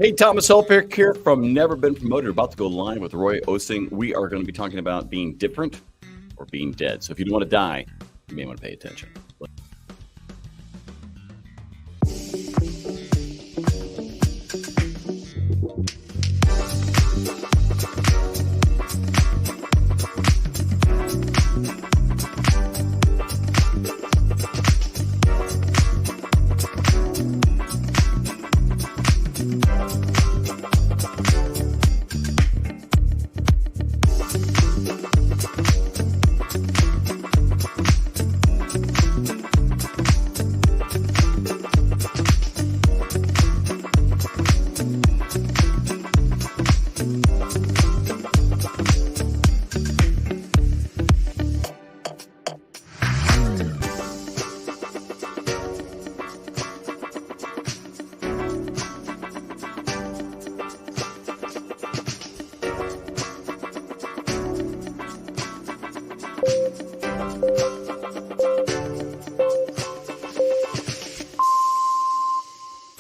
Hey, Thomas Helpick here from Never Been Promoted. About to go live with Roy Osing. We are going to be talking about being different or being dead. So if you don't want to die, you may want to pay attention.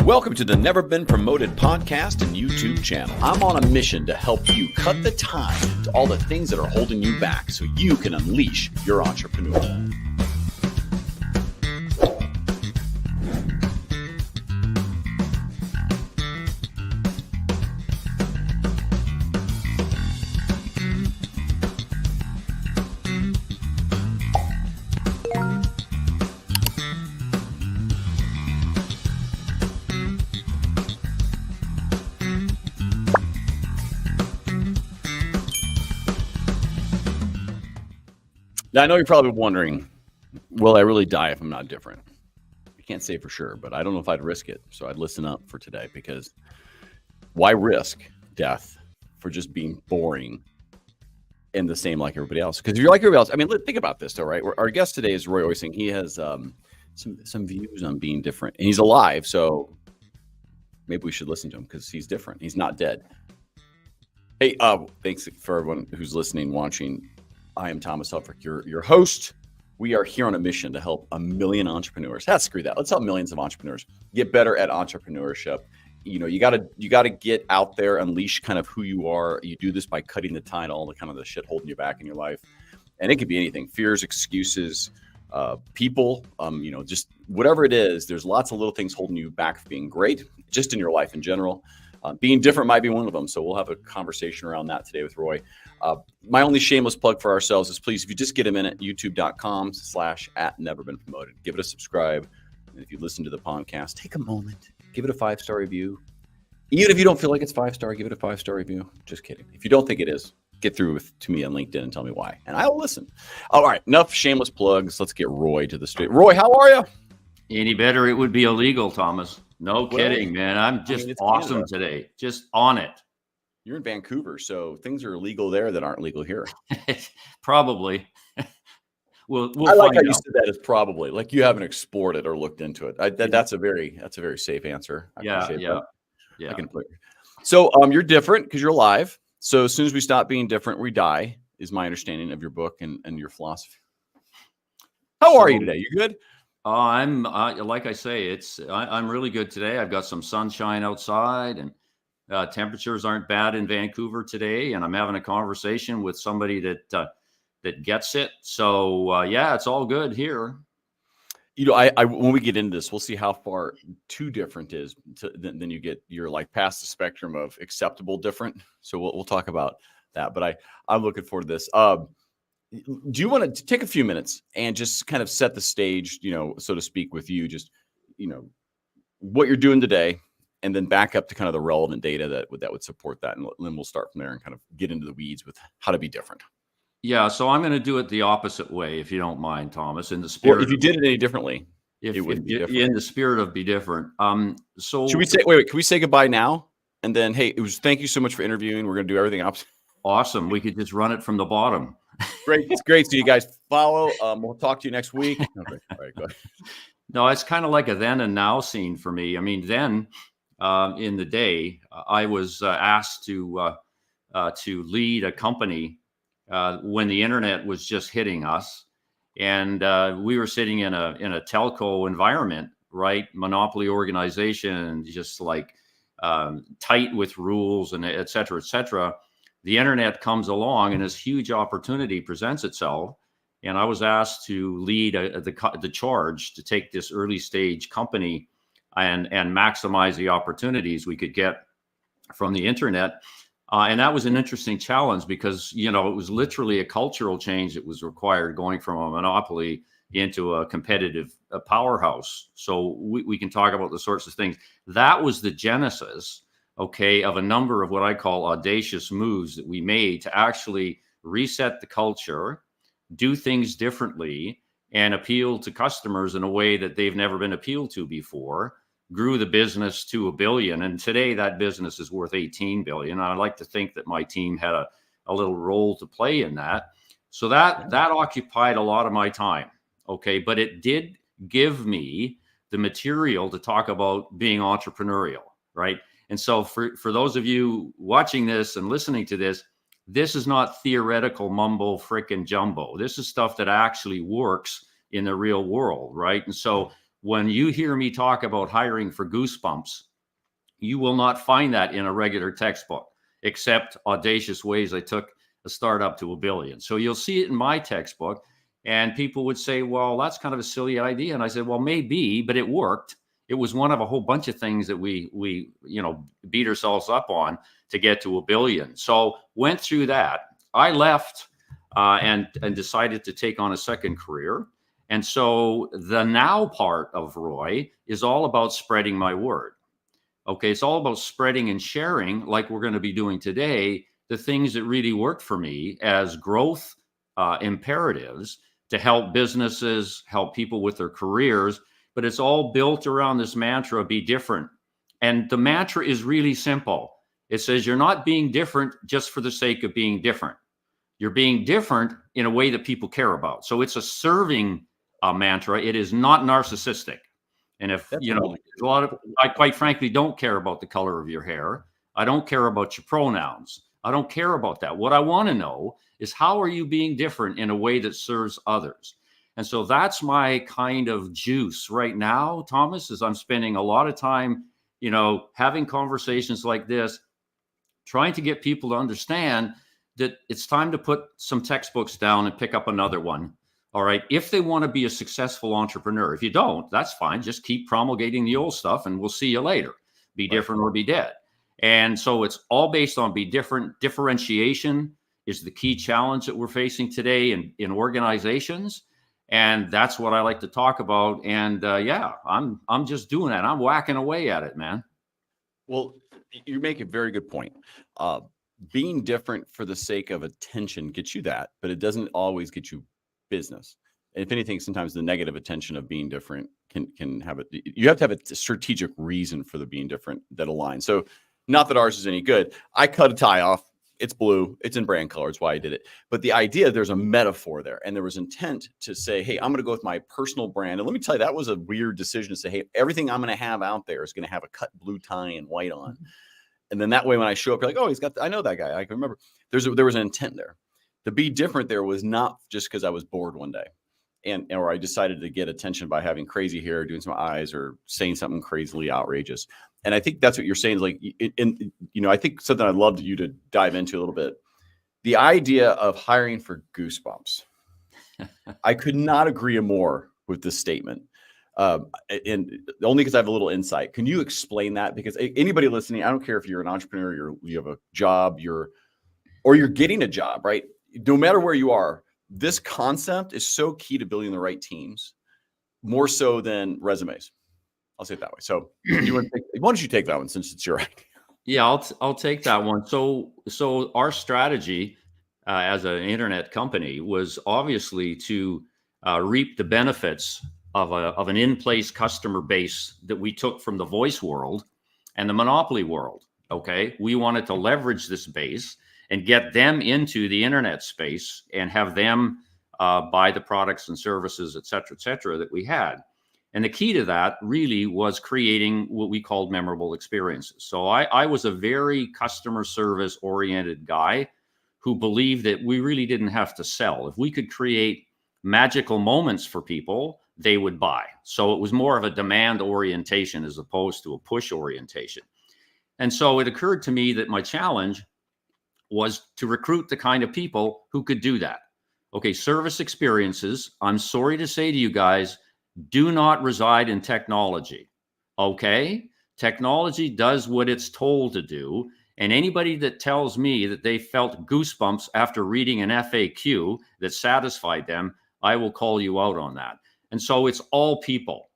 Welcome to the Never Been Promoted podcast and YouTube channel. I'm on a mission to help you cut the time to all the things that are holding you back so you can unleash your entrepreneur. Now, I know you're probably wondering, will I really die if I'm not different? I can't say for sure, but I don't know if I'd risk it. So I'd listen up for today, because why risk death for just being boring and the same like everybody else? Because if you're like everybody else, I mean, think about this though, right? Our guest today is Roy Osing. He has some views on being different, and he's alive. So maybe we should listen to him because he's different. He's not dead. Hey, thanks for everyone who's listening, watching. I am Thomas Helpick, your host. We are here on a mission to help a million entrepreneurs. Screw that. Let's help millions of entrepreneurs get better at entrepreneurship. You know, you gotta get out there, unleash kind of who you are. You do this by cutting the tie to all the kind of the shit holding you back in your life, and it could be anything: fears, excuses, people. Just whatever it is. There's lots of little things holding you back from being great, just in your life in general. Being different might be one of them. So we'll have a conversation around that today with Roy. My only shameless plug for ourselves is, please, if you just get a minute, youtube.com/@neverbeenpromoted. Give it a subscribe. And if you listen to the podcast, take a moment, give it a 5-star review. Even if you don't feel like it's 5-star, give it a 5-star review. Just kidding. If you don't think it is, get through to me on LinkedIn and tell me why, and I will listen. All right, enough shameless plugs. Let's get Roy to the street. Roy, how are you? Any better, it would be illegal, Thomas. No kidding, man. I'm just awesome today. Just on it. You're in Vancouver, so things are illegal there that aren't legal here. Probably. We'll I like how out. you said that as probably, like you haven't explored it or looked into it. That's a very safe answer. I appreciate that. I can put it. So you're different because you're alive. So as soon as we stop being different, we die, is my understanding of your book and your philosophy. How are you today? You good? I'm like I say, I'm really good today. I've got some sunshine outside, and temperatures aren't bad in Vancouver today. And I'm having a conversation with somebody that gets it. So it's all good here. You know, I when we get into this, we'll see how far too different is. Then you get, you're like past the spectrum of acceptable different. So we'll talk about that. But I'm looking forward to this. Do you want to take a few minutes and just kind of set the stage, so to speak, with you, just, what you're doing today, and then back up to kind of the relevant data that would support that. And then we'll start from there and kind of get into the weeds with how to be different. Yeah. So I'm going to do it the opposite way, if you don't mind, Thomas, in the spirit. Well, if you did it any differently, it wouldn't be different. In the spirit of be different. So should we say, wait, can we say goodbye now? And then, hey, thank you so much for interviewing. We're going to do everything opposite. Awesome. We could just run it from the bottom. Great. It's great. So you guys follow. We'll talk to you next week. Okay. All right, go ahead. No, it's kind of like a then and now scene for me. I mean, then in the day, I was asked to lead a company when the internet was just hitting us, and we were sitting in a telco environment, right? Monopoly organization, just like tight with rules and et cetera, the internet comes along and this huge opportunity presents itself. And I was asked to lead the charge to take this early stage company and maximize the opportunities we could get from the internet. And that was an interesting challenge because, it was literally a cultural change that was required going from a monopoly into a competitive powerhouse. So we can talk about the sorts of things. That was the genesis, okay, of a number of what I call audacious moves that we made to actually reset the culture, do things differently, and appeal to customers in a way that they've never been appealed to before. Grew the business to $1 billion, and today that business is worth $18 billion. I like to think that my team had a little role to play in that. So that occupied a lot of my time. Okay, but it did give me the material to talk about being entrepreneurial, right? And so for those of you watching this and listening to this, this is not theoretical mumbo frickin' jumbo. This is stuff that actually works in the real world, right? And so when you hear me talk about hiring for Goosebumps, you will not find that in a regular textbook, except audacious ways I took a startup to $1 billion. So you'll see it in my textbook, and people would say, well, that's kind of a silly idea. And I said, well, maybe, but it worked. It was one of a whole bunch of things that we beat ourselves up on to get to $1 billion. So went through that. I left and decided to take on a second career. And so the now part of Roy is all about spreading my word. Okay, it's all about spreading and sharing, like we're going to be doing today, the things that really work for me as growth imperatives to help businesses, help people with their careers. But it's all built around this mantra, be different. And the mantra is really simple. It says you're not being different just for the sake of being different. You're being different in a way that people care about. So it's a serving mantra. It is not narcissistic. And if, there's a lot of, I quite frankly don't care about the color of your hair. I don't care about your pronouns. I don't care about that. What I want to know is how are you being different in a way that serves others? And so that's my kind of juice right now, Thomas, is I'm spending a lot of time, having conversations like this, trying to get people to understand that it's time to put some textbooks down and pick up another one. All right. If they want to be a successful entrepreneur, if you don't, that's fine. Just keep promulgating the old stuff and we'll see you later. Be different or be dead. And so it's all based on be different. Differentiation is the key challenge that we're facing today in organizations. And that's what I like to talk about. And I'm just doing that. I'm whacking away at it, man. Well, you make a very good point. Being different for the sake of attention gets you that, but it doesn't always get you business. And if anything, sometimes the negative attention of being different can have it. You have to have a strategic reason for the being different that aligns. So not that ours is any good. I cut a tie off. It's blue. It's in brand color. It's why I did it. But the idea, there's a metaphor there. And there was intent to say, hey, I'm going to go with my personal brand. And let me tell you, that was a weird decision to say, hey, everything I'm going to have out there is going to have a cut blue tie and white on. And then that way, when I show up, you're like, oh, I know that guy. I can remember. There was an intent there. To be different there was not just because I was bored one day or I decided to get attention by having crazy hair, doing some eyes, or saying something crazily outrageous. And I think that's what you're saying. Like, I think something I'd love you to dive into a little bit. The idea of hiring for Goosebumps. I could not agree more with this statement. And only because I have a little insight. Can you explain that? Because anybody listening, I don't care if you're an entrepreneur, you have a job, you're getting a job, right? No matter where you are, this concept is so key to building the right teams, more so than resumes. I'll say it that way. So why don't you take that one since it's your idea? Yeah, I'll take that one. So our strategy as an internet company was obviously to reap the benefits of an in-place customer base that we took from the voice world and the monopoly world. Okay, we wanted to leverage this base and get them into the internet space and have them buy the products and services, et cetera, that we had. And the key to that really was creating what we called memorable experiences. So I was a very customer service oriented guy who believed that we really didn't have to sell. If we could create magical moments for people, they would buy. So it was more of a demand orientation as opposed to a push orientation. And so it occurred to me that my challenge was to recruit the kind of people who could do that. Okay, service experiences, I'm sorry to say to you guys, do not reside in technology. Okay? Technology does what it's told to do. And anybody that tells me that they felt goosebumps after reading an FAQ that satisfied them, I will call you out on that. And so it's all people.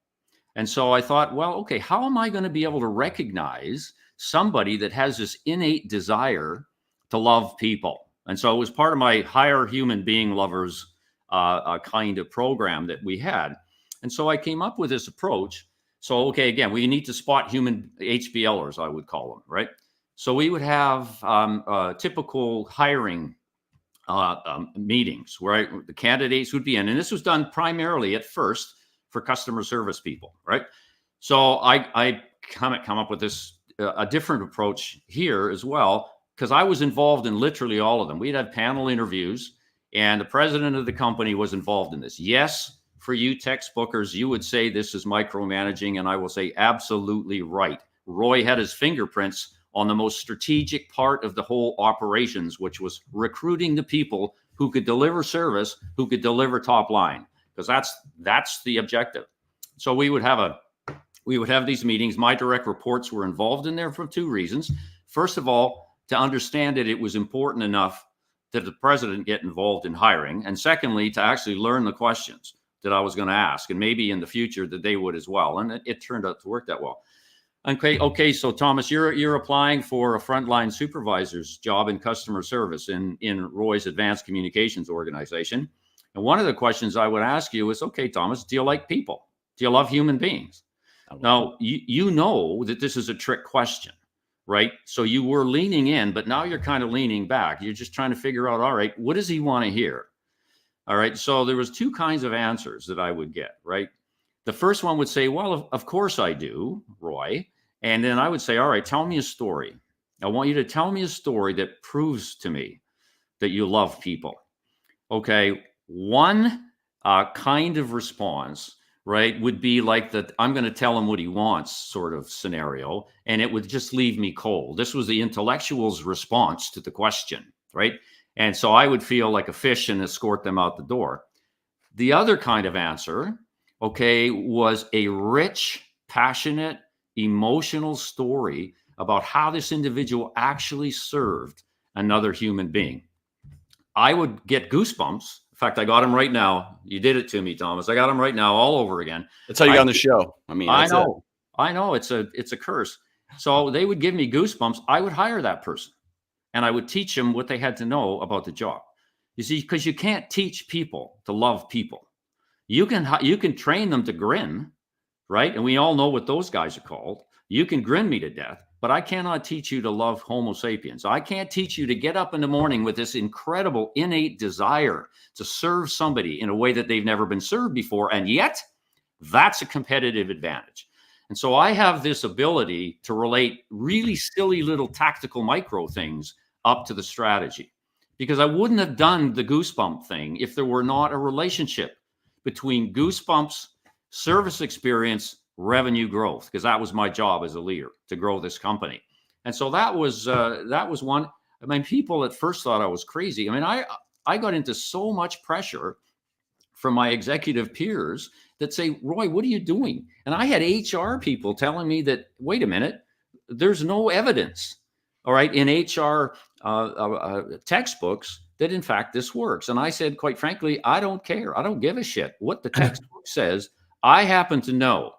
And so I thought, well, okay, how am I going to be able to recognize somebody that has this innate desire to love people? And so it was part of my Higher Human Being Lovers kind of program that we had. And so I came up with this approach. So, okay, again, we need to spot human HBLers, I would call them, right? So we would have typical hiring meetings where the candidates would be in. And this was done primarily at first for customer service people, right? So I come up with this a different approach here as well, because I was involved in literally all of them. We'd have panel interviews, and the president of the company was involved in this. Yes, for you textbookers, you would say this is micromanaging, and I will say absolutely right. Roy had his fingerprints on the most strategic part of the whole operations, which was recruiting the people who could deliver service, who could deliver top line, because that's the objective. So we would have these meetings. My direct reports were involved in there for two reasons. First of all, to understand that it was important enough that the president get involved in hiring, and secondly, to actually learn the questions that I was going to ask, and maybe in the future that they would as well. And it turned out to work that well. Okay. So Thomas, you're applying for a frontline supervisor's job in customer service in Roy's advanced communications organization. And one of the questions I would ask you is, okay, Thomas, do you like people? Do you love human beings? Now, you know that this is a trick question, right? So you were leaning in, but now you're kind of leaning back. You're just trying to figure out, all right, what does he want to hear? All right. So there was two kinds of answers that I would get, right? The first one would say, well, of course I do, Roy. And then I would say, all right, tell me a story. I want you to tell me a story that proves to me that you love people. Okay. One kind of response, right, would be like that I'm going to tell him what he wants sort of scenario, and it would just leave me cold. This was the intellectual's response to the question, right? And so I would feel like a fish and escort them out the door. The other kind of answer, okay, was a rich, passionate, emotional story about how this individual actually served another human being. I would get goosebumps. In fact, I got them right now. You did it to me, Thomas. I got them right now all over again. That's how you got on the show. I mean, I know it's a curse. So they would give me goosebumps. I would hire that person, and I would teach them what they had to know about the job. You see, because you can't teach people to love people. You can train them to grin, right? And we all know what those guys are called. You can grin me to death, but I cannot teach you to love Homo sapiens. I can't teach you to get up in the morning with this incredible innate desire to serve somebody in a way that they've never been served before. And yet, that's a competitive advantage. And so I have this ability to relate really silly little tactical micro things up to the strategy, because I wouldn't have done the goosebump thing if there were not a relationship between goosebumps, service experience, revenue growth, because that was my job as a leader, to grow this company. And so that was one. I mean, people at first thought I was crazy. I mean, I got into so much pressure from my executive peers that say, Roy, what are you doing? And I had HR people telling me that, wait a minute, there's no evidence, all right, in HR textbooks that in fact this works. And I said, quite frankly, I don't care. I don't give a shit what the textbook says. I happen to know,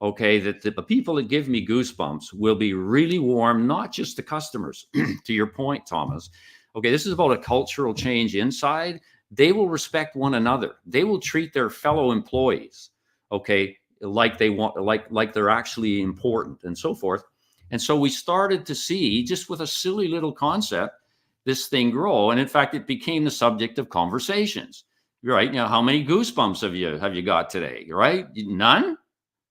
okay, that the people that give me goosebumps will be really warm, not just to customers, to your point, Thomas. Okay, this is about a cultural change inside. They will respect one another. They will treat their fellow employees, okay, like they want, like they're actually important and so forth. And so we started to see, just with a silly little concept, this thing grow. And in fact, it became the subject of conversations, right? You know, how many goosebumps have you got today, right? None?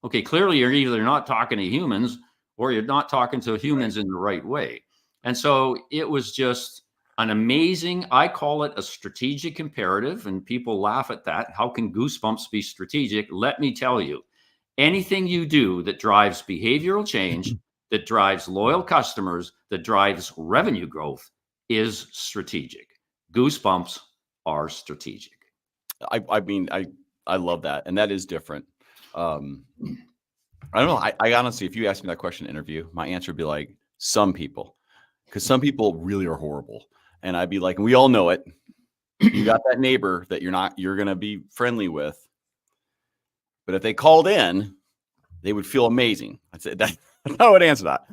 Okay, clearly you're either not talking to humans or you're not talking to humans in the right way. And so it was just an amazing, I call it a strategic imperative, and people laugh at that. How can goosebumps be strategic? Let me tell you, anything you do that drives behavioral change that drives loyal customers, that drives revenue growth is strategic. Goosebumps are strategic. I mean, I love that, and that is different. I don't know. I honestly, if you asked me that question in an interview, my answer would be like some people, because some people really are horrible, and I'd be like, and we all know it. You got that neighbor that you're gonna be friendly with, but if they called in, they would feel amazing. I'd say that. I would answer that.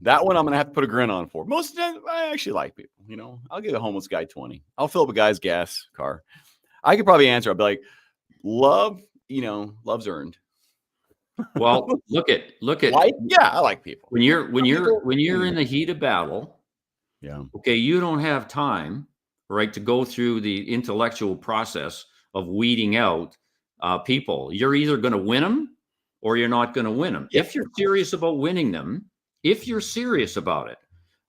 That one I'm gonna have to put a grin on for. Most of the time, I actually like people. You know, I'll give a homeless guy 20. I'll fill up a guy's gas car. I could probably answer. I'd be like, love, love's earned. Well, look at Yeah, I like people. when you're in the heat of battle. Yeah. Okay, you don't have time, right, to go through the intellectual process of weeding out people. You're either going to win them or you're not going to win them. Yeah. If you're serious about winning them, if you're serious about it,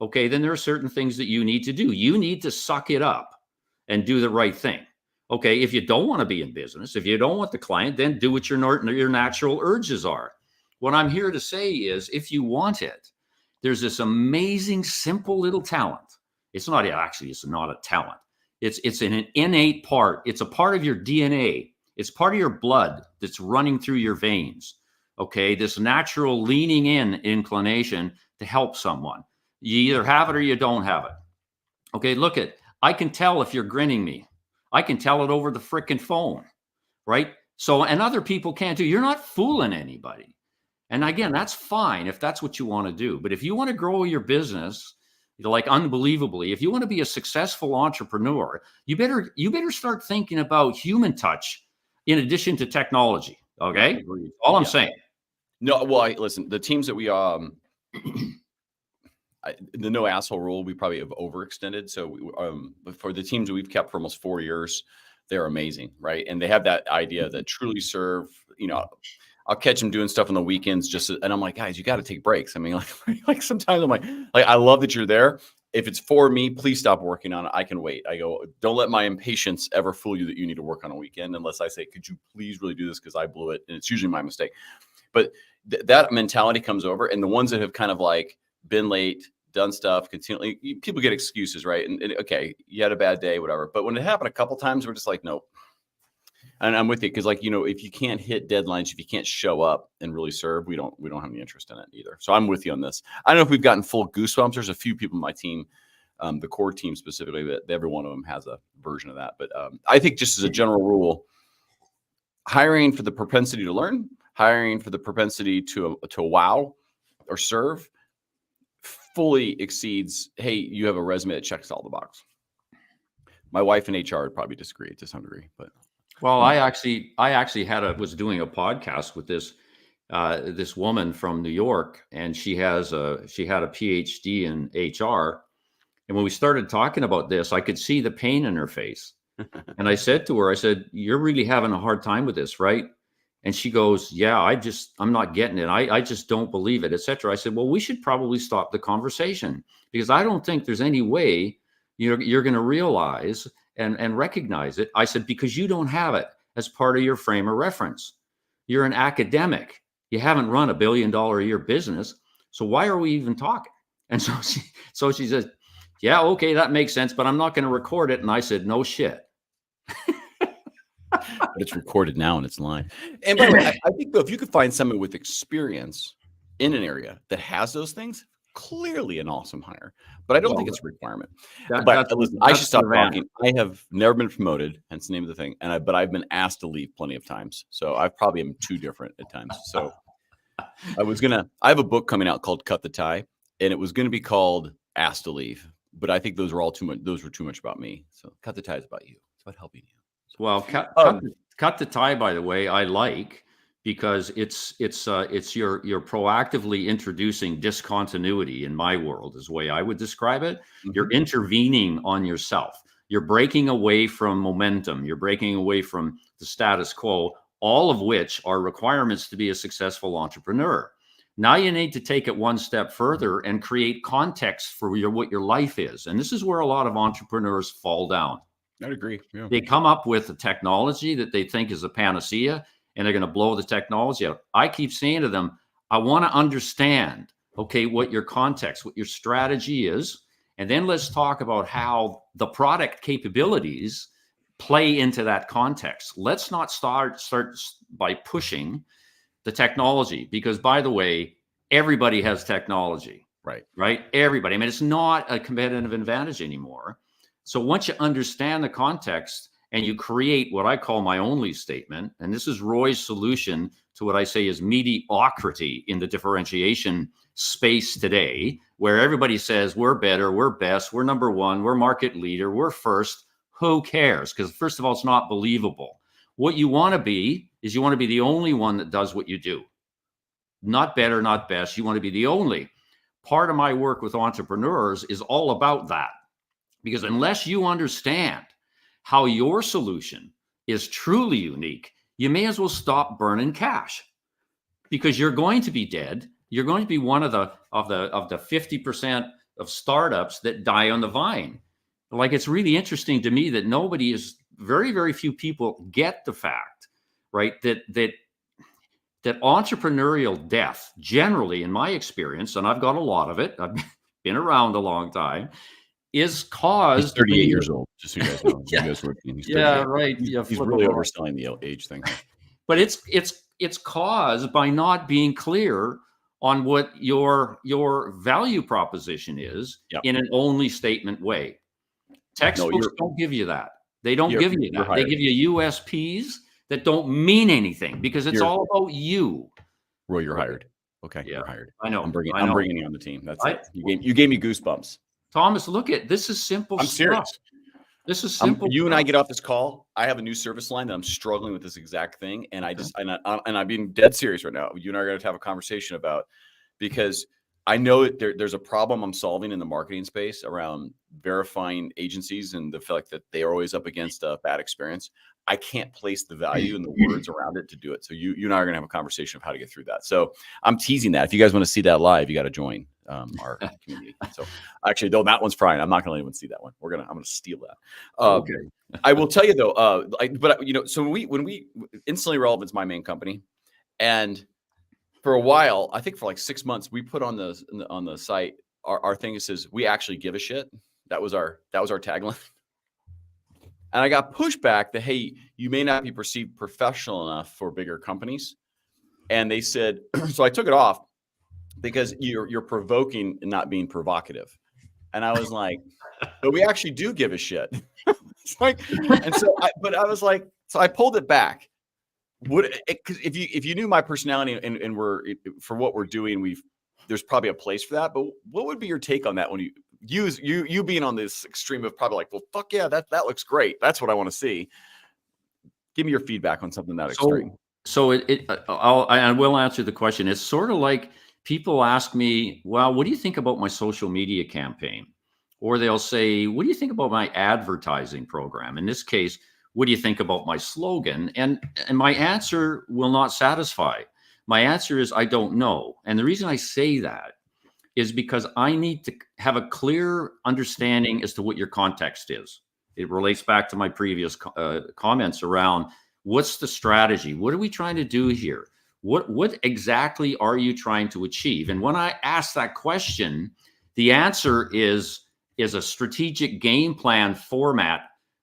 okay, then there are certain things that you need to do. You need to suck it up and do the right thing. Okay, if you don't want to be in business, if you don't want the client, then do what your natural urges are. What I'm here to say is, if you want it, there's this amazing, simple little talent. It's not a talent. It's an innate part. It's a part of your DNA. It's part of your blood that's running through your veins. Okay, this natural leaning in inclination to help someone. You either have it or you don't have it. Okay, I can tell if you're grinning me. I can tell it over the frickin' phone, right? So, and other people can't do. You're not fooling anybody. And again, that's fine if that's what you want to do. But if you want to grow your business, like unbelievably, if you want to be a successful entrepreneur, you better start thinking about human touch in addition to technology. Okay, all I'm saying. No, well, listen, the teams that we the no asshole rule, we probably have overextended. So for the teams that we've kept for almost 4 years, they're amazing, right? And they have that idea that truly serve. I'll catch them doing stuff on the weekends, and I'm like, guys, you got to take breaks. I mean, like sometimes I'm like, I love that you're there. If it's for me, please stop working on it. I can wait. I go, don't let my impatience ever fool you that you need to work on a weekend, unless I say, could you please really do this because I blew it, and it's usually my mistake. But that mentality comes over, and the ones that have kind of like been late, done stuff continually, people get excuses, right? And okay, you had a bad day, whatever. But when it happened a couple times, we're just like, nope. And I'm with you because, if you can't hit deadlines, if you can't show up and really serve, we don't have any interest in it either. So I'm with you on this. I don't know if we've gotten full goosebumps. There's a few people in my team, the core team specifically, that every one of them has a version of that. But I think just as a general rule, hiring for the propensity to learn, hiring for the propensity to wow or serve fully exceeds, hey, you have a resume that checks all the boxes. My wife in HR would probably disagree to some degree, but. Well, I actually was doing a podcast with this woman from New York, and she had a PhD in HR. And when we started talking about this, I could see the pain in her face. And I said to her, you're really having a hard time with this, right? And she goes, yeah, I'm not getting it. I just don't believe it, etc. I said, well, we should probably stop the conversation, because I don't think there's any way you're going to realize and recognize it. I said, because you don't have it as part of your frame of reference. You're an academic. You haven't run $1 billion a year business. So why are we even talking? And so she says, yeah, okay, that makes sense, but I'm not going to record it. And I said, no shit. But it's recorded now and it's live. And by the way, I think though, if you could find someone with experience in an area that has those things, clearly an awesome hire. But I don't think it's a requirement. Listen, I should stop talking. I have never been promoted, hence the name of the thing. But I've been asked to leave plenty of times. So I probably am too different at times. So I have a book coming out called Cut the Tie, and it was going to be called Asked to Leave. But I think those were too much about me. So Cut the Tie is about you. It's about helping you. Well, cut the tie, by the way, I like, because it's you're proactively introducing discontinuity in my world, is the way I would describe it. Mm-hmm. You're intervening on yourself. You're breaking away from momentum. You're breaking away from the status quo, all of which are requirements to be a successful entrepreneur. Now you need to take it one step further and create context for what your life is. And this is where a lot of entrepreneurs fall down. I'd agree. Yeah. They come up with a technology that they think is a panacea, and they're going to blow the technology out. I keep saying to them, I want to understand okay, what your context, what your strategy is, and then let's talk about how the product capabilities play into that context. Let's not start by pushing the technology, because by the way, everybody has technology, Right. right? Everybody. I mean, it's not a competitive advantage anymore. So once you understand the context and you create what I call my only statement, and this is Roy's solution to what I say is mediocrity in the differentiation space today, where everybody says we're better, we're best, we're number one, we're market leader, we're first. Who cares? Because first of all, it's not believable. What you want to be is you want to be the only one that does what you do. Not better, not best. You want to be the only. Part of my work with entrepreneurs is all about that. Because unless you understand how your solution is truly unique, you may as well stop burning cash, because you're going to be dead. You're going to be one of the 50% of startups that die on the vine. Like, it's really interesting to me that very few people get the fact, right, that entrepreneurial death, generally, in my experience, and I've got a lot of it, I've been around a long time, is He's caused 38 years old, just so you guys know. Yeah. You guys were, he's Yeah, 38. right. He's, Yeah, he's flip really them off. overselling the age thing here. But it's caused by not being clear on what your value proposition is Yep. in an only statement way. Textbooks don't give you that. They don't give you You're that. They hired. give you USPs that don't mean anything, because it's You're, all about you. Roy, you're Right? hired. Okay, Yeah, you're hired. I know. I'm bringing I know. you on the team. That's I it. You gave me goosebumps. Thomas, look at this is simple I'm stuff. serious. This is simple You and I stuff. get off this call. I have a new service line that I'm struggling with this exact thing, and Okay. I'm being dead serious right now. You and I are going to have a conversation about, because I know that there's a problem I'm solving in the marketing space around verifying agencies and the fact that they are always up against a bad experience. I can't place the value in the words around it to do it. So you and I are going to have a conversation of how to get through that. So I'm teasing that. If you guys want to see that live, you got to join our community. So actually, though, that one's fine. I'm not going to let anyone see that one. I'm going to steal that. Okay. I will tell you though, so when we Instantly Relevant is my main company, and for a while, I think for like 6 months, we put on the site our thing that says we actually give a shit. That was our tagline. And I got pushback that, hey, you may not be perceived professional enough for bigger companies. And they said, so I took it off because you're provoking and not being provocative. And I was like, but we actually do give a shit. It's like, and so I was like, so I pulled it back. Because if you knew my personality and for what we're doing, there's probably a place for that. But what would be your take on that when you being on this extreme of probably like, well, fuck yeah, that looks great. That's what I want to see. Give me your feedback on something that extreme. So I will answer the question. It's sort of like people ask me, well, what do you think about my social media campaign? Or they'll say, what do you think about my advertising program? In this case, what do you think about my slogan? And my answer will not satisfy. My answer is, I don't know. And the reason I say that is because I need to have a clear understanding as to what your context is. It relates back to my previous comments around what's the strategy? What are we trying to do here? What exactly are you trying to achieve? And when I ask that question, the answer is a strategic game plan format,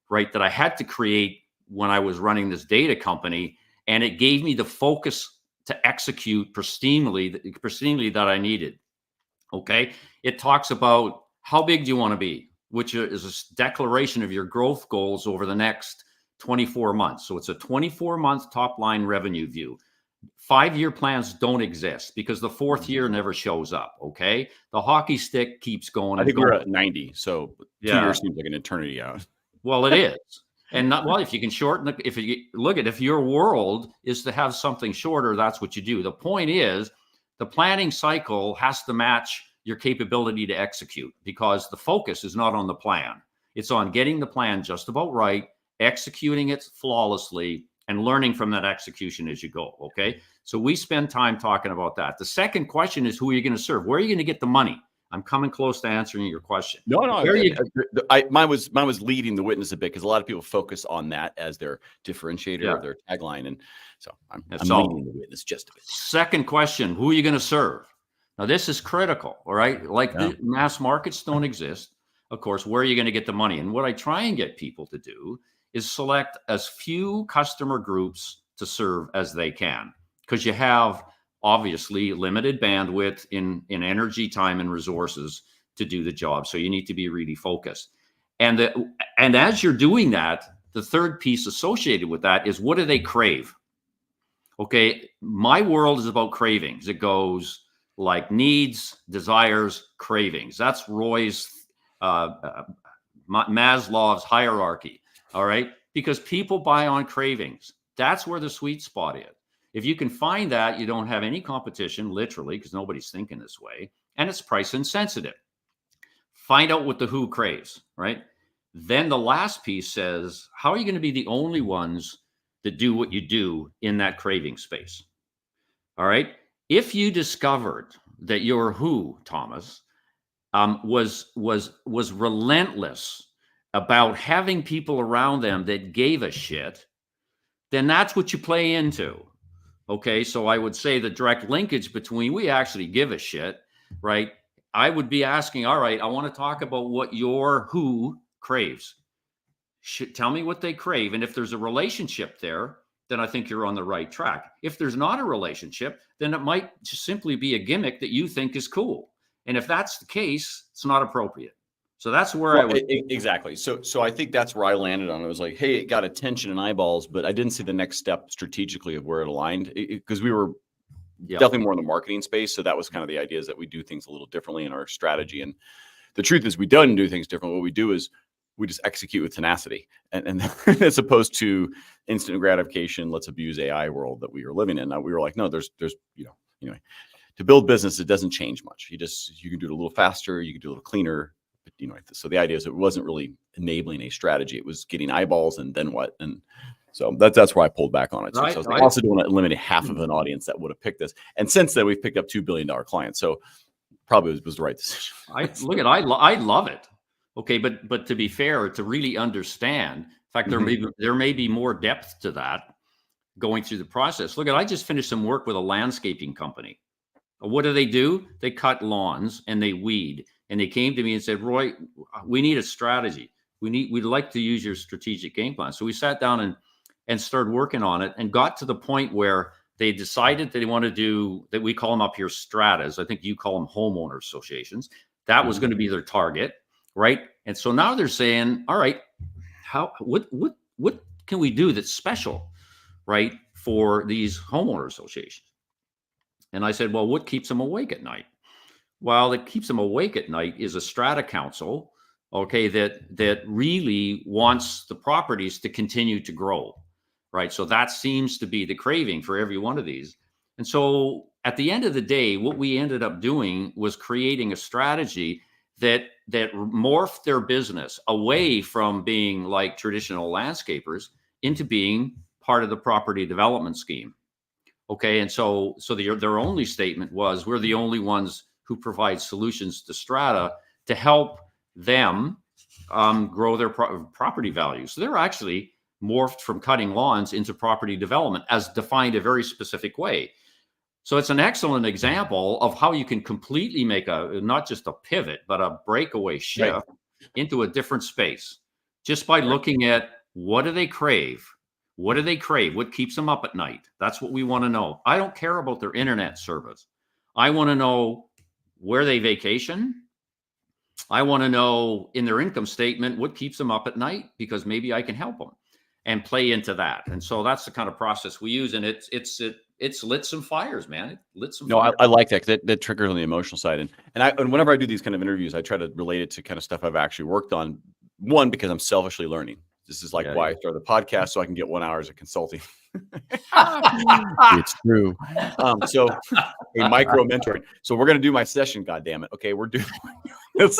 right, that I had to create when I was running this data company, and it gave me the focus to execute pristinely that I needed. Okay. It talks about how big do you want to be, which is a declaration of your growth goals over the next 24 months. So it's a 24-month top line revenue view. 5-year plans don't exist because the fourth year never shows up. Okay. The hockey stick keeps going. I think we're at 90. So 2 Yeah. years seems like an eternity out. Well, it is. And if you can shorten if your world is to have something shorter, that's what you do. The point is, the planning cycle has to match your capability to execute, because the focus is not on the plan. It's on getting the plan just about right, executing it flawlessly, and learning from that execution as you go. Okay. So we spend time talking about that. The second question is, who are you going to serve? Where are you going to get the money? I'm coming close to answering your question. No, Where mine was leading the witness a bit, because a lot of people focus on that as their differentiator or their tagline, and so I'm leading the witness just a bit. Second question: who are you going to serve? Now, this is critical, all right? Like Yeah. the mass markets don't exist. Of course, where are you going to get the money? And what I try and get people to do is select as few customer groups to serve as they can, because you have obviously limited bandwidth in energy, time, and resources to do the job. So you need to be really focused. And as you're doing that, the third piece associated with that is, what do they crave? Okay, my world is about cravings. It goes like needs, desires, cravings. That's Roy's Maslow's hierarchy. All right, because people buy on cravings. That's where the sweet spot is. If you can find that, you don't have any competition, literally, because nobody's thinking this way, and it's price insensitive. Find out what the who craves, right? Then the last piece says, how are you going to be the only ones that do what you do in that craving space? All right. If you discovered that your who, Thomas, was relentless about having people around them that gave a shit, then that's what you play into. Okay, so I would say the direct linkage between we actually give a shit, right? I would be asking, all right, I want to talk about what your who craves. Tell me what they crave. And if there's a relationship there, then I think you're on the right track. If there's not a relationship, then it might just simply be a gimmick that you think is cool. And if that's the case, it's not appropriate. So that's where I would exactly. So I think that's where I landed on. It was like, hey, it got attention and eyeballs, but I didn't see the next step strategically of where it aligned, because we were definitely more in the marketing space. So that was kind of the idea, is that we do things a little differently in our strategy. And the truth is, we don't do things differently. What we do is we just execute with tenacity, and as opposed to instant gratification, let's abuse AI world that we are living in. Now we were like, no, there's anyway, to build business, it doesn't change much. You can do it a little faster, you can do it a little cleaner. But, so the idea is, it wasn't really enabling a strategy. It was getting eyeballs, and then what? And so that's where I pulled back on it. So I was like, also don't want to eliminate half of an audience that would have picked this. And since then, we've picked up $2 billion clients. So probably was the right decision. I love it. Okay, but to be fair, to really understand, in fact, there may be more depth to that going through the process. I just finished some work with a landscaping company. What do? They cut lawns and they weed. And they came to me and said, Roy, we need a strategy. We'd like to use your strategic game plan. So we sat down and started working on it, and got to the point where they decided that they want to do that. We call them up here stratas. I think you call them homeowner associations. That was going to be their target, right? And so now they're saying, all right, what can we do that's special, right, for these homeowner associations? And I said, well, what keeps them awake at night? Well, that keeps them awake at night is a strata council, okay, that really wants the properties to continue to grow, right? So that seems to be the craving for every one of these. And so at the end of the day, what we ended up doing was creating a strategy that morphed their business away from being like traditional landscapers into being part of the property development scheme. Okay, and so their only statement was, we're the only ones who provide solutions to strata to help them grow their property values. So they're actually morphed from cutting lawns into property development, as defined a very specific way. So it's an excellent example of how you can completely make not just a pivot, but a breakaway shift into a different space, just by looking at, what do they crave? What do they crave? What keeps them up at night? That's what we want to know. I don't care about their internet service. I want to know where they vacation. I want to know in their income statement what keeps them up at night, because maybe I can help them, and play into that. And so that's the kind of process we use. And it's lit some fires, man. It lit some fires. I like that, because that triggers on the emotional side. And whenever I do these kind of interviews, I try to relate it to kind of stuff I've actually worked on. One, because I'm selfishly learning. This is why I started the podcast, so I can get 1 hour as a consulting. It's true. So a micro mentoring. So we're going to do my session. God damn it. Okay. We're doing this.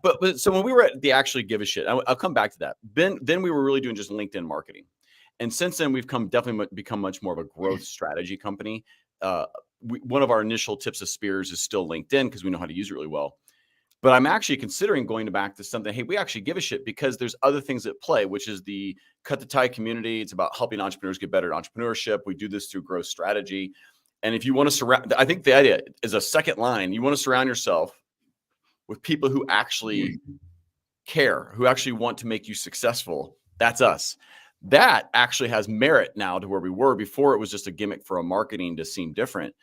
But so when we were at the actually give a shit, I'll come back to that. Then we were really doing just LinkedIn marketing. And since then we've definitely become much more of a growth strategy company. One of our initial tips of spears is still LinkedIn, because we know how to use it really well. But I'm actually considering going back to something, hey, we actually give a shit, because there's other things at play, which is the Cut the Tie community. It's about helping entrepreneurs get better at entrepreneurship. We do this through growth strategy. And if you want to surround, I think the idea is a second line. You want to surround yourself with people who actually care, who actually want to make you successful. That's us. That actually has merit now to where we were before. It was just a gimmick for a marketing to seem different.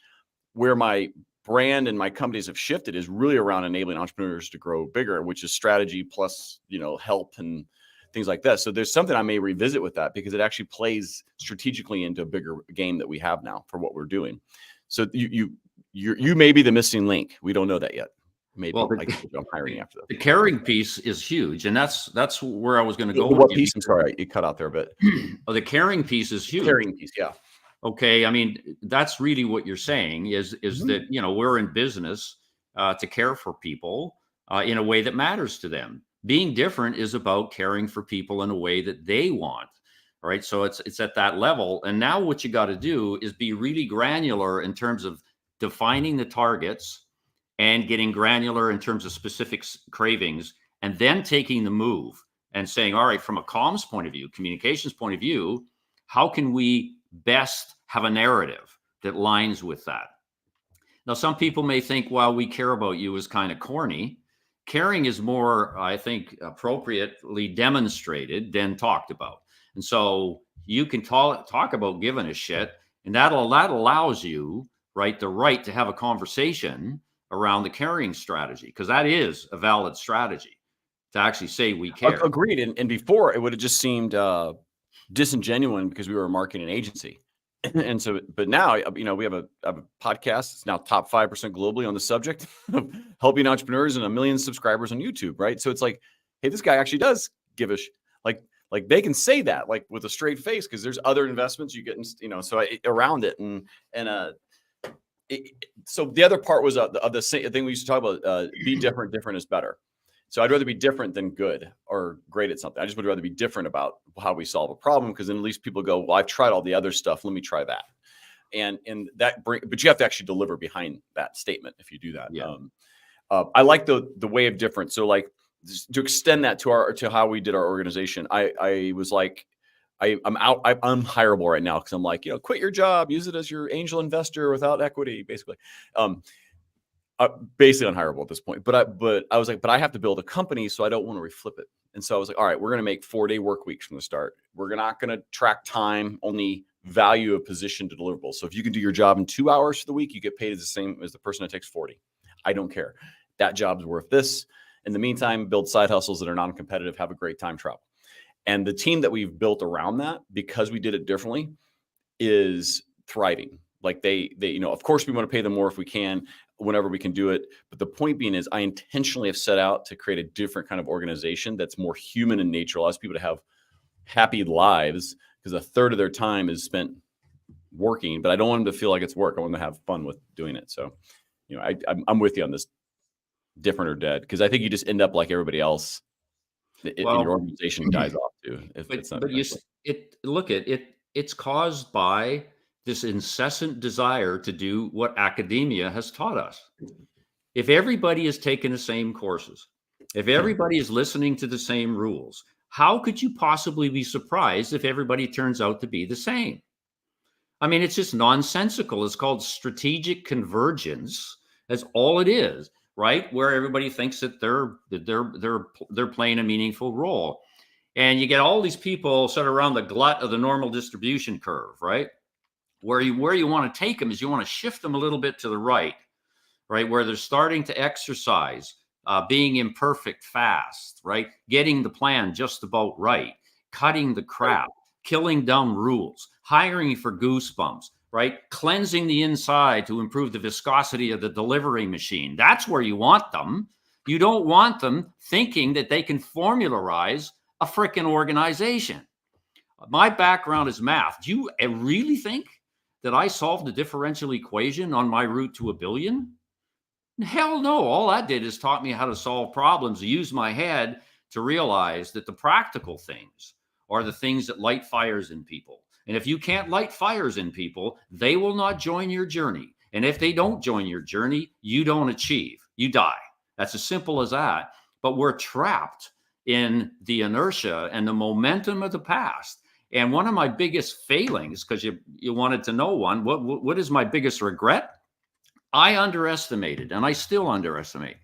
Where my brand and my companies have shifted is really around enabling entrepreneurs to grow bigger, which is strategy plus, help and things like that. So there's something I may revisit with that because it actually plays strategically into a bigger game that we have now for what we're doing. So you may be the missing link. We don't know that yet. Maybe I'm hiring after that. The caring piece is huge, and that's where I was going to go. What piece? I'm sorry, you cut out there a bit. Oh, the caring piece is huge. Caring piece, yeah. Okay, I mean that's really what you're saying is that we're in business to care for people in a way that matters to them. Being different is about caring for people in a way that they want. All right, so it's at that level, and now what you got to do is be really granular in terms of defining the targets and getting granular in terms of specific cravings, and then taking the move and saying, all right, from a comms point of view, communications point of view, how can we best have a narrative that lines with that? Now, some people may think, well, we care about you is kind of corny. Caring is more, I think, appropriately demonstrated than talked about. And so you can talk about giving a shit, and that allows you, right, the right to have a conversation around the caring strategy, because that is a valid strategy to actually say we care. Agreed. And before it would have just seemed disingenuous because we were a marketing agency. And so, but now, we have a podcast. It's now top 5% globally on the subject of helping entrepreneurs and 1 million subscribers on YouTube. Right. So it's like, hey, this guy actually does give a like they can say that like with a straight face because there's other investments you get in, so around it. So the other part was the same thing we used to talk about, be different. Different is better. So I'd rather be different than good or great at something. I just would rather be different about how we solve a problem, because then at least people go, well, I've tried all the other stuff. Let me try that. And but you have to actually deliver behind that statement if you do that. Yeah. I like the way of different. So like to extend that to how we did our organization, I was like, I'm unhireable right now because I'm like, quit your job, use it as your angel investor without equity, basically. Basically unhireable at this point. But I was like, but I have to build a company, so I don't want to reflip it. And so I was like, all right, we're going to make 4-day work weeks from the start. We're not going to track time, only value a position to deliverables. So if you can do your job in 2 hours for the week, you get paid as the same as the person that takes 40. I don't care. That job's worth this. In the meantime, build side hustles that are non-competitive, have a great time, travel. And the team that we've built around that, because we did it differently, is thriving. Like they, of course we want to pay them more if we can, whenever we can do it. But the point being is I intentionally have set out to create a different kind of organization that's more human in nature, allows people to have happy lives, because a third of their time is spent working, but I don't want them to feel like it's work. I want them to have fun with doing it. So, I'm with you on this different or dead, because I think you just end up like everybody else. And your organization dies off too. It's caused by this incessant desire to do what academia has taught us. If everybody is taking the same courses, if everybody is listening to the same rules, how could you possibly be surprised if everybody turns out to be the same? I mean, it's just nonsensical. It's called strategic convergence. That's all it is, right? Where everybody thinks that they're playing a meaningful role. And you get all these people sort of around the glut of the normal distribution curve, right? Where you want to take them is you want to shift them a little bit to the right, where they're starting to exercise, being imperfect fast, right? Getting the plan just about right, cutting the crap, killing dumb rules, hiring for goosebumps, right? Cleansing the inside to improve the viscosity of the delivery machine. That's where you want them. You don't want them thinking that they can formularize a freaking organization. My background is math. Do you really think that I solved the differential equation on my route to $1 billion? Hell no. All that did is taught me how to solve problems, use my head to realize that the practical things are the things that light fires in people. And if you can't light fires in people, they will not join your journey. And if they don't join your journey, you don't achieve. You die. That's as simple as that. But we're trapped in the inertia and the momentum of the past. And one of my biggest failings, because you wanted to know one, what is my biggest regret? I underestimated, and I still underestimate,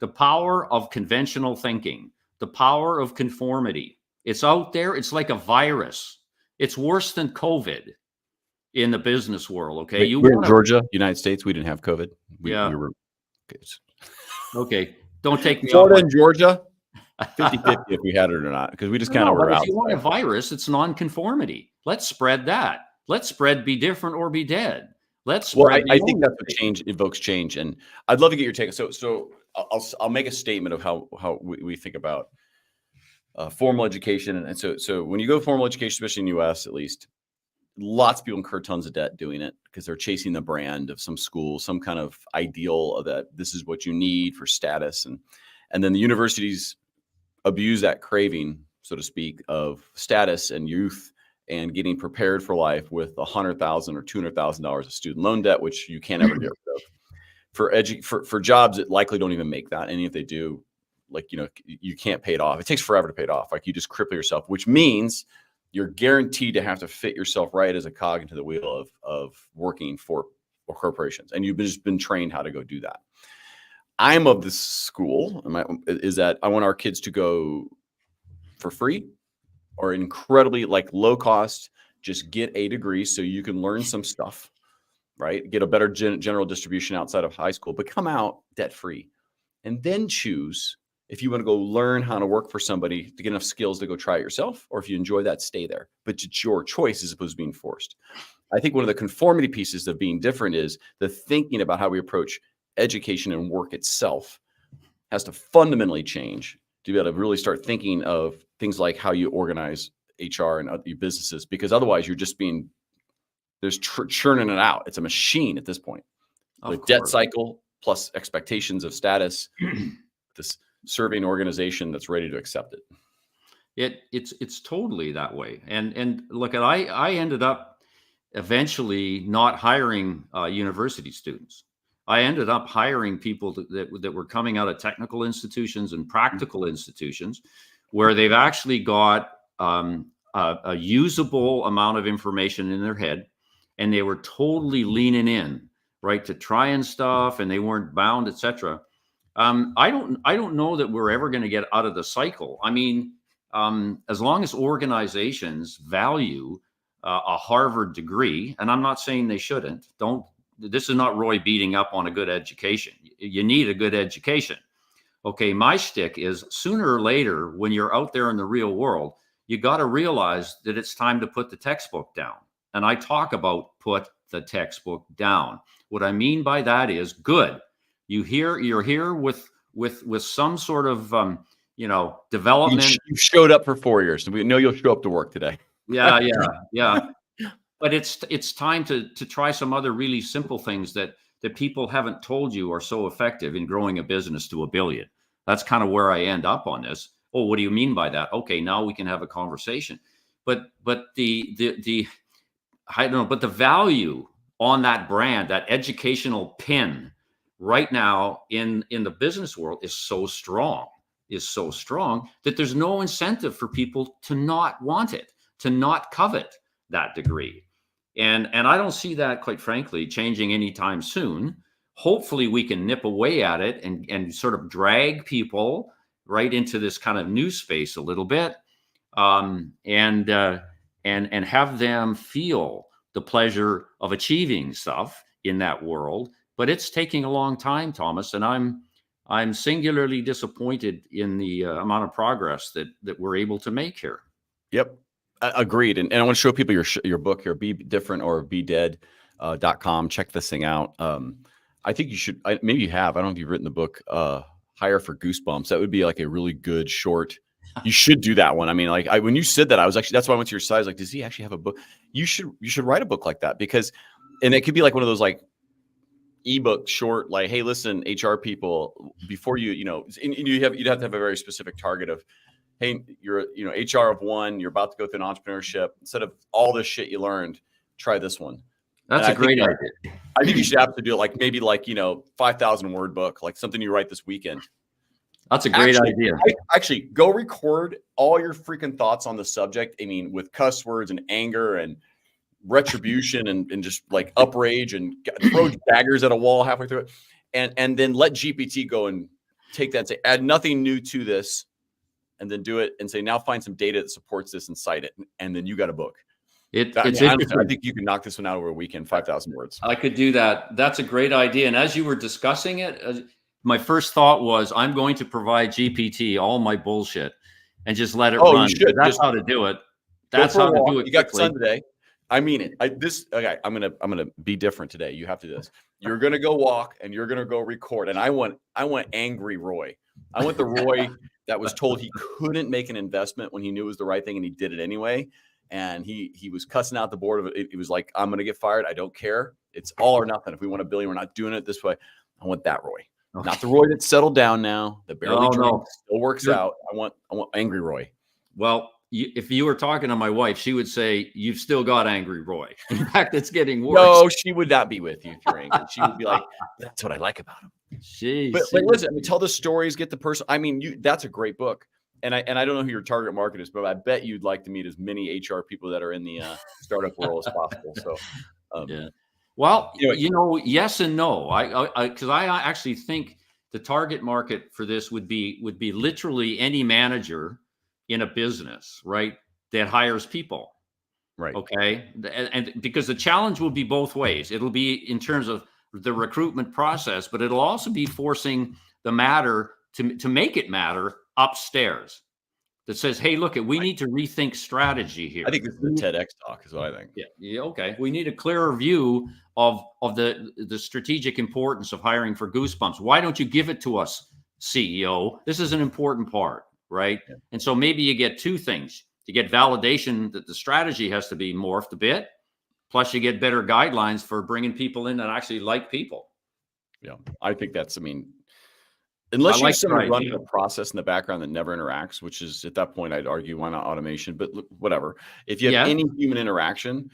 the power of conventional thinking, the power of conformity. It's out there. It's like a virus. It's worse than COVID in the business world. Okay. Wait, You we're in want to, Georgia, United States. We didn't have COVID. We yeah. were okay. Okay. Don't take me off Florida my. and Georgia, 50-50 if we had it or not, because we just kind of No, were but if you want a outside. virus, it's nonconformity. Let's spread that. Let's spread be different or be dead. Let's Well, spread I the think only that's what change evokes change, and I'd love to get your take. So I'll make a statement of how we think about formal education, and so when you go formal education, especially in the U.S. at least, lots of people incur tons of debt doing it because they're chasing the brand of some school, some kind of ideal of that this is what you need for status, and then the universities abuse that craving, so to speak, of status and youth and getting prepared for life with $100,000 or $200,000 of student loan debt, which you can't ever get rid of. For jobs that likely don't even make that, and if they do, like you can't pay it off. It takes forever to pay it off. Like you just cripple yourself, which means you're guaranteed to have to fit yourself right as a cog into the wheel of working for corporations, and you've just been trained how to go do that. I'm of this school, is that I want our kids to go for free or incredibly like low cost, just get a degree so you can learn some stuff, right? Get a better general distribution outside of high school, but come out debt free, and then choose if you want to go learn how to work for somebody to get enough skills to go try it yourself, or if you enjoy that, stay there. But it's your choice as opposed to being forced. I think one of the conformity pieces of being different is the thinking about how we approach education and work itself has to fundamentally change to be able to really start thinking of things like how you organize HR and other businesses, because otherwise you're just there's churning it out. It's a machine at this point. The debt cycle plus expectations of status, this serving organization that's ready to accept it. It's totally that way. And look, I ended up eventually not hiring university students. I ended up hiring people that were coming out of technical institutions and practical institutions, where they've actually got a usable amount of information in their head, and they were totally leaning in, right, to trying stuff, and they weren't bound, etc. I don't know that we're ever going to get out of the cycle. I mean, as long as organizations value a Harvard degree, and I'm not saying they shouldn't. This is not Roy beating up on a good education. You need a good education. Okay, my shtick is sooner or later, when you're out there in the real world, you got to realize that it's time to put the textbook down. And I talk about put the textbook down. What I mean by that is good. You're here with some sort of development. You showed up for 4 years, and we know you'll show up to work today. Yeah. But it's time to try some other really simple things that people haven't told you are so effective in growing a business to $1 billion. That's kind of where I end up on this. Oh, what do you mean by that? Okay, now we can have a conversation. But the I don't know, but the value on that brand, that educational pin right now in the business world is so strong that there's no incentive for people to not want it, to not covet that degree. And I don't see that, quite frankly, changing anytime soon. Hopefully we can nip away at it and sort of drag people right into this kind of new space a little bit, and have them feel the pleasure of achieving stuff in that world. But it's taking a long time, Thomas, and I'm singularly disappointed in the amount of progress that we're able to make here. Yep. Agreed. And I want to show people your book here, Be Different or Be Dead.com. Check this thing out. I think you should, maybe you have, I don't know if you've written the book, Hire for Goosebumps. That would be like a really good short. You should do that one. I mean, like when you said that, I was actually, that's why I went to your site. I was like, does he actually have a book? You should write a book like that, because, and it could be like one of those like ebook short, like, hey, listen, HR people, before you'd have to have a very specific target of, hey, you're HR of one, you're about to go through an entrepreneurship. Instead of all this shit you learned, try this one. That's a great idea. I think you should have to do it like maybe 5,000 word book, like something you write this weekend. That's a great idea. Actually, go record all your freaking thoughts on the subject. I mean, with cuss words and anger and retribution and just like uprage and throw daggers at a wall halfway through it. And then let GPT go and take that and say, add nothing new to this, and then do it and say, now find some data that supports this and cite it. And then you got a book. I think you can knock this one out over a weekend, 5,000 words. I could do that. That's a great idea. And as you were discussing it, my first thought was, I'm going to provide GPT all my bullshit and just let it run. That's how to do it. That's how to do it. You got the sun today. I mean it. Okay. I'm gonna be different today. You have to do this. You're gonna go walk and you're gonna go record. And I want angry Roy. I want the Roy that was told he couldn't make an investment when he knew it was the right thing and he did it anyway. And he was cussing out the board of it. He was like, I'm gonna get fired. I don't care. It's all or nothing. If we want $1 billion, we're not doing it this way. I want that Roy. Okay. Not the Roy that's settled down now, that barely drinks, still works out. I want angry Roy. Well, if you were talking to my wife, she would say, you've still got angry Roy. In fact, it's getting worse. No, she would not be with you if you're angry. She would be like, that's what I like about him. But listen, tell the stories, get the person. I mean, that's a great book. And I don't know who your target market is, but I bet you'd like to meet as many HR people that are in the startup world as possible. So, yeah. Well, anyway. Yes and no. Because I actually think the target market for this would be literally any manager in a business, right, that hires people. Right. Okay. And because the challenge will be both ways. It'll be in terms of the recruitment process, but it'll also be forcing the matter to make it matter upstairs. That says, hey, look, we need to rethink strategy here. I think this is the TEDx talk is what I think. Yeah. Okay. We need a clearer view of the strategic importance of hiring for Goosebumps. Why don't you give it to us, CEO? This is an important part, right? Yeah. And so maybe you get two things. You get validation that the strategy has to be morphed a bit, plus you get better guidelines for bringing people in that actually like people. Yeah. I think that's, unless you have someone running a process in the background that never interacts, which is at that point, I'd argue, why not automation? But whatever. If you have any human interaction,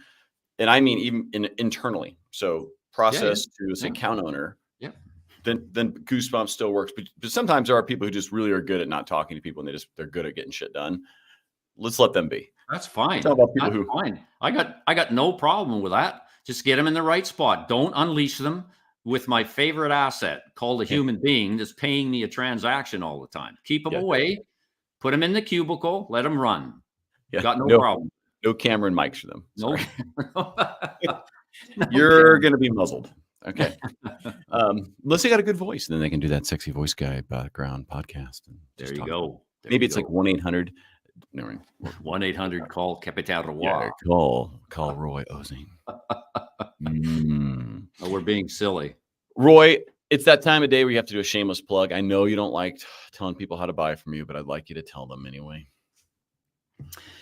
and I mean even internally, so process to say account owner, then Goosebumps still works. But sometimes there are people who just really are good at not talking to people, and they're good at getting shit done. Let's let them be. That's fine. Fine. I got no problem with that. Just get them in the right spot. Don't unleash them with my favorite asset called a human being that's paying me a transaction all the time. Keep them away, put them in the cubicle, let them run. Yeah. Got no problem. No camera and mics for them. Sorry. You're going to be muzzled. Okay. Unless they got a good voice, and then they can do that sexy voice guy background podcast. And there you go. Maybe it's like 1-800. No, 1-800 call Capital Roy. Yeah, call Roy Osing. Oh, we're being silly. Roy, it's that time of day where you have to do a shameless plug. I know you don't like telling people how to buy from you, but I'd like you to tell them anyway.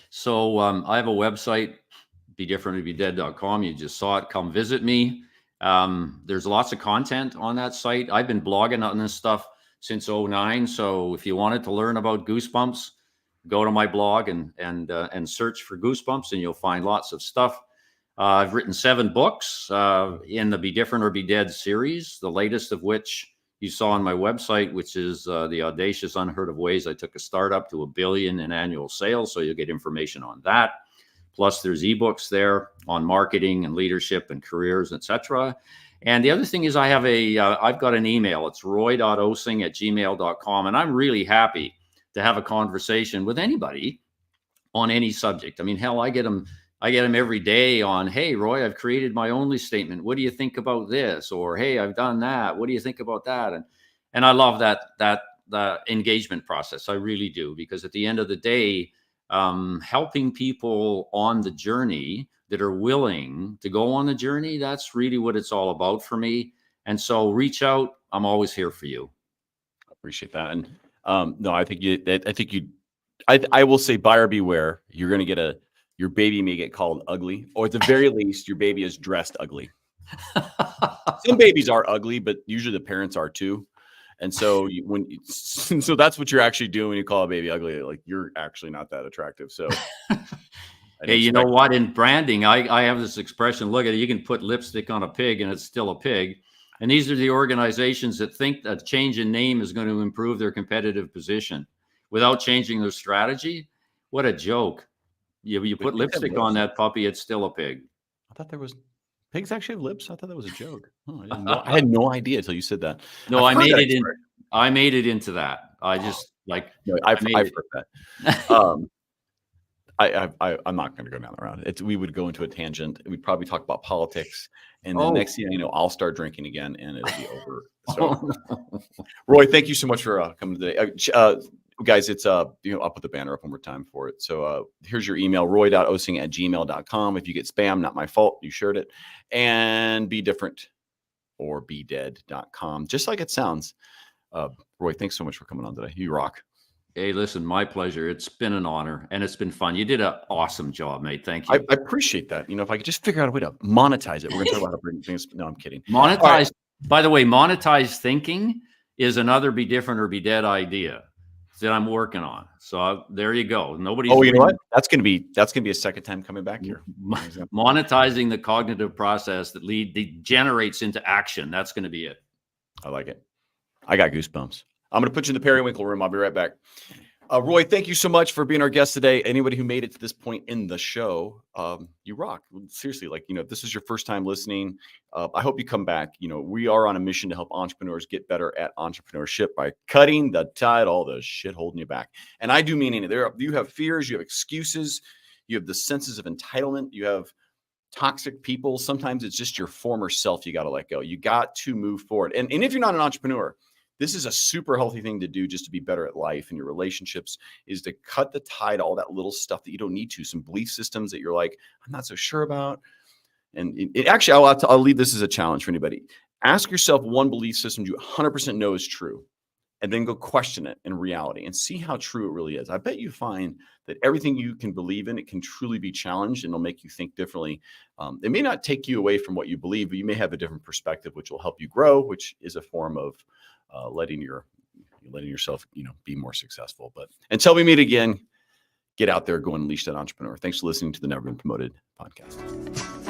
So I have a website, bedifferentorbedead.com. You just saw it. Come visit me. There's lots of content on that site. I've been blogging on this stuff since 2009. So if you wanted to learn about Goosebumps, go to my blog and search for Goosebumps, and you'll find lots of stuff. I've written 7 books in the Be Different or Be Dead series, the latest of which you saw on my website, which is the audacious, unheard of ways I took a startup to $1 billion in annual sales. So you'll get information on that. Plus, there's ebooks there on marketing and leadership and careers, etc. And the other thing is I've got an email. It's roy.osing@gmail.com. And I'm really happy to have a conversation with anybody on any subject. I mean, hell, I get them every day on, hey, Roy, I've created my only statement. What do you think about this? Or, hey, I've done that. What do you think about that? And I love that engagement process. I really do, because at the end of the day, helping people on the journey that are willing to go on the journey, that's really what it's all about for me. And so reach out. I'm always here for you. I appreciate that. And no, I will say buyer beware. You're going to get your baby may get called ugly, or at the very least, your baby is dressed ugly. Some babies are ugly, but usually the parents are too. And so so that's what you're actually doing when you call a baby ugly. Like, you're actually not that attractive. So, hey, you know what? In branding, I have this expression. Look at it. You can put lipstick on a pig, and it's still a pig. And these are the organizations that think that change in name is going to improve their competitive position without changing their strategy. What a joke. You put lipstick on that puppy, it's still a pig. I thought there was pigs actually have lips. I thought that was a joke. Oh, I had no idea until you said that. No, I made it in. I made it into that. I just I've heard that. I'm not going to go down the road. We would go into a tangent. We'd probably talk about politics, and then next thing you know, I'll start drinking again, and it'll be over. So, Roy, thank you so much for coming today, guys. It's I'll put the banner up one more time for it. So here's your email: roy.osing@gmail.com. If you get spam, not my fault. You shared it, and be different or be dead.com, just like it sounds. Roy, thanks so much for coming on today. You rock. Hey, listen, my pleasure. It's been an honor, and it's been fun. You did an awesome job, mate. Thank you. I appreciate that. If I could just figure out a way to monetize it. We're going to talk about how to bring things. No, I'm kidding. Monetize. Right. By the way, monetize thinking is another be different or be dead idea that I'm working on. So there you go. Nobody's. Oh, you know what? That's going to be a second time coming back here. Monetizing the cognitive process that degenerates into action. That's going to be it. I like it. I got goosebumps. I'm going to put you in the periwinkle room. I'll be right back. Roy, thank you so much for being our guest today. Anybody who made it to this point in the show, you rock. Seriously, if this is your first time listening, I hope you come back. We are on a mission to help entrepreneurs get better at entrepreneurship by cutting the tide, all the shit holding you back. And I do mean it. You have fears, you have excuses, you have the senses of entitlement, you have toxic people. Sometimes it's just your former self you got to let go. You got to move forward. And if you're not an entrepreneur, this is a super healthy thing to do just to be better at life and your relationships, is to cut the tide, all that little stuff that you don't need to, some belief systems that you're like, I'm not so sure about. And actually, I'll leave this as a challenge for anybody. Ask yourself one belief system you 100% know is true, and then go question it in reality and see how true it really is. I bet you find that everything you can believe in, it can truly be challenged, and it'll make you think differently. It may not take you away from what you believe, but you may have a different perspective, which will help you grow, which is a form of letting yourself, be more successful. But until we meet again, get out there, go unleash that entrepreneur. Thanks for listening to the Never Been Promoted podcast.